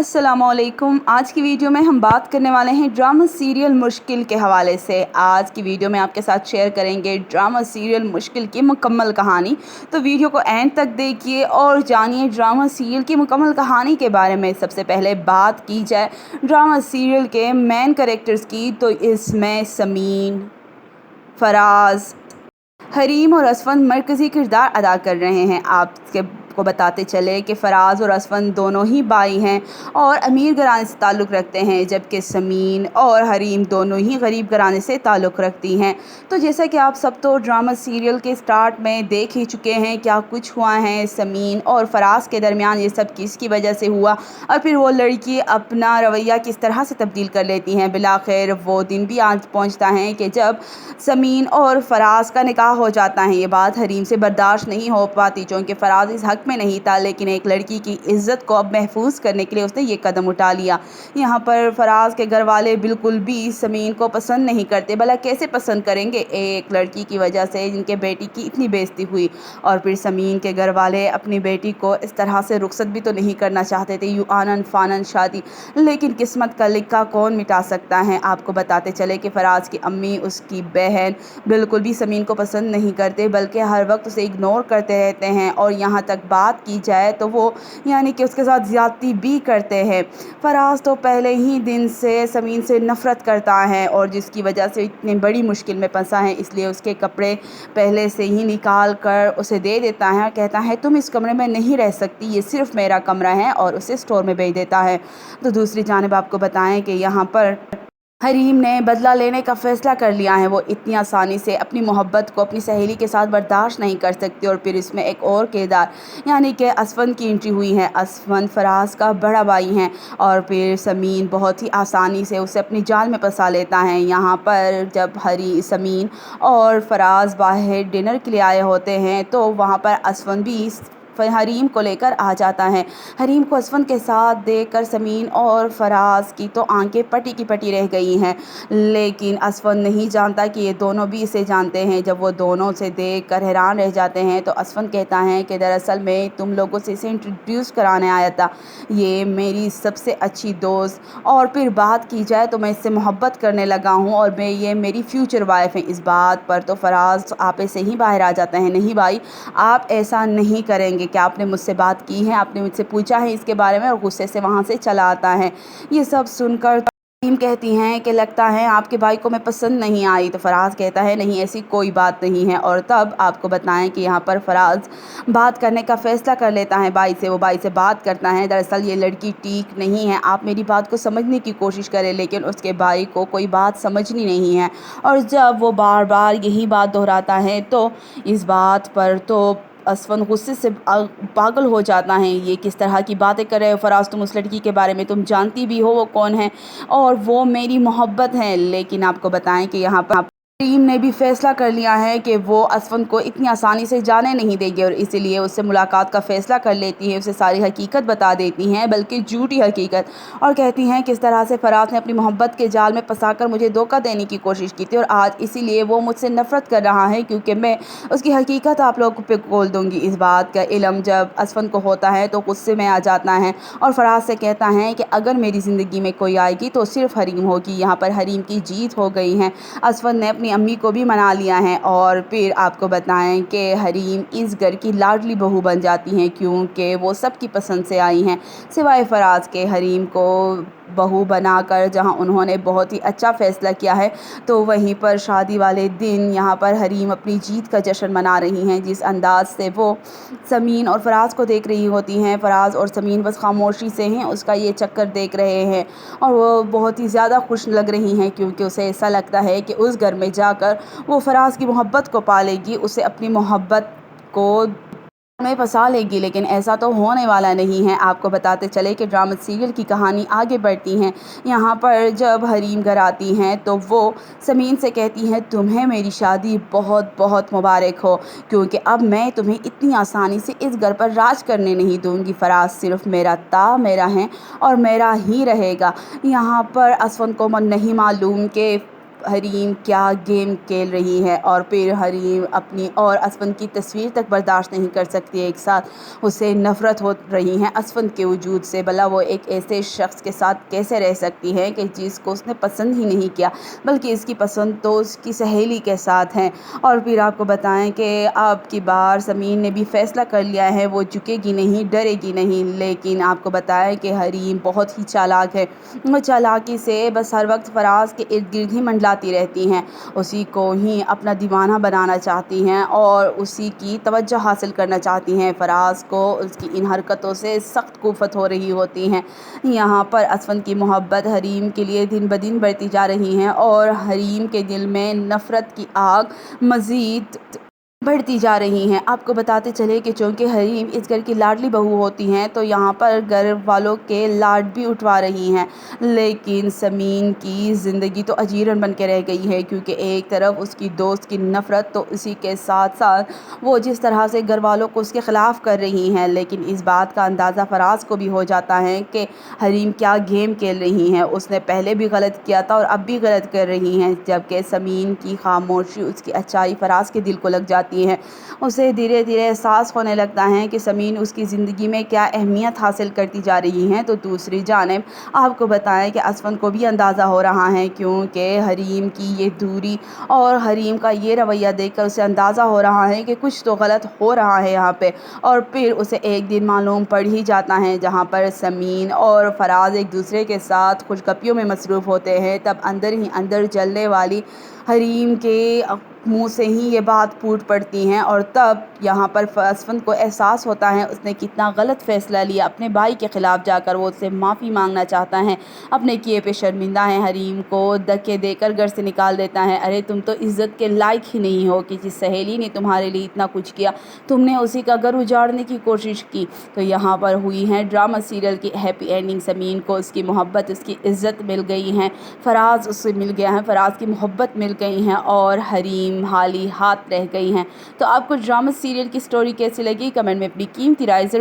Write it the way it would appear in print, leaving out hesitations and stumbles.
अस्सलामुअलैकुम। आज की वीडियो में हम बात करने वाले हैं ड्रामा सीरियल मुश्किल के हवाले से। आज की वीडियो में आपके साथ शेयर करेंगे ड्रामा सीरियल मुश्किल की मुकम्मल कहानी। तो वीडियो को एंड तक देखिए और जानिए ड्रामा सीरियल की मुकम्मल कहानी के बारे में। सबसे पहले बात की जाए ड्रामा सीरियल के मेन कैरेक्टर्स की, तो इसमें समीन, फराज, हरीम और असफन मरकज़ी किरदार अदा कर रहे हैं। आपके को बताते चले कि फ़राज़ और असफन दोनों ही भाई हैं और अमीर घराने से ताल्लुक़ रखते हैं, जबकि समीन और हरीम दोनों ही गरीब घराने से ताल्लुक़ रखती हैं। तो जैसा कि आप सब तो ड्रामा सीरियल के स्टार्ट में देख ही चुके हैं क्या कुछ हुआ है समीन और फ़राज़ के दरमियान, ये सब किसकी वजह से हुआ और फिर वो लड़की अपना रवैया किस तरह से तब्दील कर लेती हैं। बिलाखिर वो दिन भी आज पहुँचता है कि जब समीन और फ़राज़ का निकाह हो जाता है। ये बात हरीम से बर्दाश्त नहीं हो पाती, क्योंकि फ़राज़ इस हक़ में नहीं था, लेकिन एक लड़की की इज़्ज़त को अब महफूज करने के लिए उसने ये कदम उठा लिया। यहाँ पर फ़राज़ के घर वाले बिल्कुल भी समीन को पसंद नहीं करते। भला कैसे पसंद करेंगे एक लड़की की वजह से जिनके बेटी की इतनी बेइज्जती हुई। और फिर समीन के घर वाले अपनी बेटी को इस तरह से रुखसत भी तो नहीं करना चाहते थे, यूँ आनन फानन शादी, लेकिन किस्मत का लिखा कौन मिटा सकता है। आपको बताते चले कि फ़राज़ की अम्मी, उसकी बहन बिल्कुल भी समीन को पसंद नहीं करते, बल्कि हर वक्त उसे इग्नोर करते रहते हैं। और यहाँ तक बात की जाए तो वो यानी कि उसके साथ ज़्यादती भी करते हैं। फ़राज़ तो पहले ही दिन से समीन से नफ़रत करता है और जिसकी वजह से इतनी बड़ी मुश्किल में फंसा है, इसलिए उसके कपड़े पहले से ही निकाल कर उसे दे देता है और कहता है तुम इस कमरे में नहीं रह सकती, ये सिर्फ़ मेरा कमरा है, और उसे स्टोर में भेज देता है। तो दूसरी जानिब आपको बताएं कि यहाँ पर हरीम ने बदला लेने का फ़ैसला कर लिया है। वो इतनी आसानी से अपनी मोहब्बत को अपनी सहेली के साथ बर्दाश्त नहीं कर सकती। और फिर इसमें एक और किरदार यानी कि असफन की एंट्री हुई है। असफन फ़राज़ का बड़ा भाई हैं और फिर समीन बहुत ही आसानी से उसे अपनी जाल में फंसा लेता है। यहाँ पर जब समीन और फ़राज़ बाहर डिनर के लिए आए होते हैं तो वहाँ पर असफन भी हरीम को लेकर आ जाता है। हरीम को असफन के साथ देखकर समीन और फ़राज़ की तो आंखें पटी की पटी रह गई हैं, लेकिन असफन नहीं जानता कि ये दोनों भी इसे जानते हैं। जब वो दोनों से देखकर हैरान रह जाते हैं तो असफन कहता है कि दरअसल मैं तुम लोगों से इसे इंट्रोड्यूस कराने आया था, ये मेरी सबसे अच्छी दोस्त, और फिर बात की जाए तो मैं इससे मोहब्बत करने लगा हूँ और ये मेरी फ्यूचर वाइफ है। इस बात पर तो फ़राज़ आपे से ही बाहर आ जाता है, नहीं भाई आप ऐसा नहीं करेंगे, क्या आपने मुझसे बात की है, आपने मुझसे पूछा है इसके बारे में, और गुस्से से वहाँ से चला आता है। ये सब सुनकर टीम कहती हैं कि लगता है आपके भाई को मैं पसंद नहीं आई। तो फ़राज़ कहता है नहीं ऐसी कोई बात नहीं है। और तब आपको बताएं कि यहाँ पर फ़राज़ बात करने का फ़ैसला कर लेता है भाई से। वो भाई से बात करता है दरअसल ये लड़की ठीक नहीं है, आप मेरी बात को समझने की कोशिश करें, लेकिन उसके भाई को कोई बात समझनी नहीं है। और जब वो बार बार यही बात दोहराता है तो इस बात पर तो असफन गुस्से से पागल हो जाता है। ये किस तरह की बातें कर रहे हो फ़राज़, तुम उस लड़की के बारे में तुम जानती भी हो वो कौन है, और वो मेरी मोहब्बत है। लेकिन आपको बताएं कि यहाँ पर टीम ने भी फैसला कर लिया है कि वो असफन को इतनी आसानी से जाने नहीं देगी और इसीलिए उससे मुलाकात का फ़ैसला कर लेती है, उसे सारी हकीकत बता देती हैं, बल्कि झूठी हकीकत, और कहती हैं किस तरह से फ़राज़ ने अपनी मोहब्बत के जाल में फंसाकर मुझे धोखा देने की कोशिश की थी और आज इसीलिए वो मुझसे नफ़रत कर रहा है, क्योंकि मैं उसकी हकीकत आप लोगों पे खोल दूँगी। इस बात का इल्म जब असफन को होता है तो गुस्से में आ जाता है और फ़राज़ से कहता है कि अगर मेरी ज़िंदगी में कोई आएगी तो सिर्फ़ हरीम होगी। यहाँ पर हरीम की जीत हो गई है। असफन ने अपनी अम्मी को भी मना लिया है और फिर आपको बताएं कि हरीम इस घर की लाडली बहू बन जाती हैं, क्योंकि वो सबकी पसंद से आई हैं सिवाय फ़राज़ के। हरीम को बहू बनाकर जहां उन्होंने बहुत ही अच्छा फ़ैसला किया है, तो वहीं पर शादी वाले दिन यहाँ पर हरीम अपनी जीत का जश्न मना रही हैं। जिस अंदाज से वो समीन और फ़राज़ को देख रही होती हैं, फ़राज़ और समीन बस खामोशी से हैं उसका ये चक्कर देख रहे हैं और वो बहुत ही ज़्यादा खुश लग रही हैं, क्योंकि उसे ऐसा लगता है कि उस घर में जाकर वो फ़राज़ की मोहब्बत को पालेगी, उसे अपनी मोहब्बत को में फंसा लेगी। लेकिन ऐसा तो होने वाला नहीं है। आपको बताते चले कि ड्रामा सीरियल की कहानी आगे बढ़ती हैं। यहाँ पर जब हरीम घर आती हैं तो वो समीन से कहती हैं तुम्हें मेरी शादी बहुत बहुत मुबारक हो, क्योंकि अब मैं तुम्हें इतनी आसानी से इस घर पर राज करने नहीं दूँगी। फ़राज़ सिर्फ मेरा था, मेरा है और मेरा ही रहेगा। यहाँ पर असफन को नहीं मालूम कि حریم کیا گیم کھیل رہی ہے، اور پھر حریم اپنی اور اسفند کی تصویر تک برداشت نہیں کر سکتی ایک ساتھ، اسے نفرت ہو رہی ہے اسفند کے وجود سے، بھلا وہ ایک ایسے شخص کے ساتھ کیسے رہ سکتی ہے کہ جس کو اس نے پسند ہی نہیں کیا، بلکہ اس کی پسند تو اس کی سہیلی کے ساتھ ہے۔ اور پھر آپ کو بتائیں کہ اب کی بار سمین نے بھی فیصلہ کر لیا ہے، وہ جھکے گی نہیں، ڈرے گی نہیں، لیکن آپ کو بتائیں کہ حریم بہت ہی چالاک ہے، وہ چالاکی سے بس ہر وقت فراز کے ارد گرد ہی منڈلاتی رہتی ہیں، اسی کو ہی اپنا دیوانہ بنانا چاہتی ہیں اور اسی کی توجہ حاصل کرنا چاہتی ہیں۔ فراز کو اس کی ان حرکتوں سے سخت کوفت ہو رہی ہوتی ہیں۔ یہاں پر اسفند کی محبت حریم کے لیے دن بدن بڑھتی جا رہی ہے اور حریم کے دل میں نفرت کی آگ مزید بڑھتی جا رہی ہیں۔ آپ کو بتاتے چلے کہ چونکہ حریم اس گھر کی لاڈلی بہو ہوتی ہیں تو یہاں پر گھر والوں کے لاڈ بھی اٹھوا رہی ہیں، لیکن سمین کی زندگی تو اجیرن بن کے رہ گئی ہے، کیونکہ ایک طرف اس کی دوست کی نفرت تو اسی کے ساتھ ساتھ وہ جس طرح سے گھر والوں کو اس کے خلاف کر رہی ہیں، لیکن اس بات کا اندازہ فراز کو بھی ہو جاتا ہے کہ حریم کیا گیم کھیل رہی ہیں، اس نے پہلے بھی غلط کیا تھا اور اب بھی غلط کر رہی ہیں، جبکہ سمین کی خاموشی اس کی اچائی فراز کے دل کو لگ جاتی ہے، اسے دھیرے دھیرے احساس ہونے لگتا ہے کہ سمین اس کی زندگی میں کیا اہمیت حاصل کرتی جا رہی ہیں۔ تو دوسری جانب آپ کو بتائیں کہ اسفند کو بھی اندازہ ہو رہا ہے، کیونکہ حریم کی یہ دوری اور حریم کا یہ رویہ دیکھ کر اسے اندازہ ہو رہا ہے کہ کچھ تو غلط ہو رہا ہے یہاں پہ، اور پھر اسے ایک دن معلوم پڑ ہی جاتا ہے جہاں پر سمین اور فراز ایک دوسرے کے ساتھ خوش گپیوں میں مصروف ہوتے ہیں، تب اندر ہی اندر جلنے والی حریم کے منہ سے ہی یہ بات پھوٹ پڑتی ہیں، اور تب یہاں پر اسفند کو احساس ہوتا ہے اس نے کتنا غلط فیصلہ لیا، اپنے بھائی کے خلاف جا کر وہ اس سے معافی مانگنا چاہتا ہے، اپنے کیے پہ شرمندہ ہے، حریم کو دھکے دے کر گھر سے نکال دیتا ہے۔ ارے تم تو عزت کے لائق ہی نہیں ہو کہ جس سہیلی نے تمہارے لیے اتنا کچھ کیا تم نے اسی کا گھر اجاڑنے کی کوشش کی۔ تو یہاں پر ہوئی ہے ڈرامہ سیریل کی ہیپی اینڈنگ، سمین کو اس کی محبت، اس کی عزت مل گئی ہے، فراز اس سے مل گیا ہے، فراز کی محبت مل گئی ہے، اور حریم حالی ہاتھ رہ گئی ہیں۔ تو آپ کو ڈرامہ سیریل کی سٹوری کیسی لگی؟ کمنٹ میں اپنی قیمتی رائے ضرور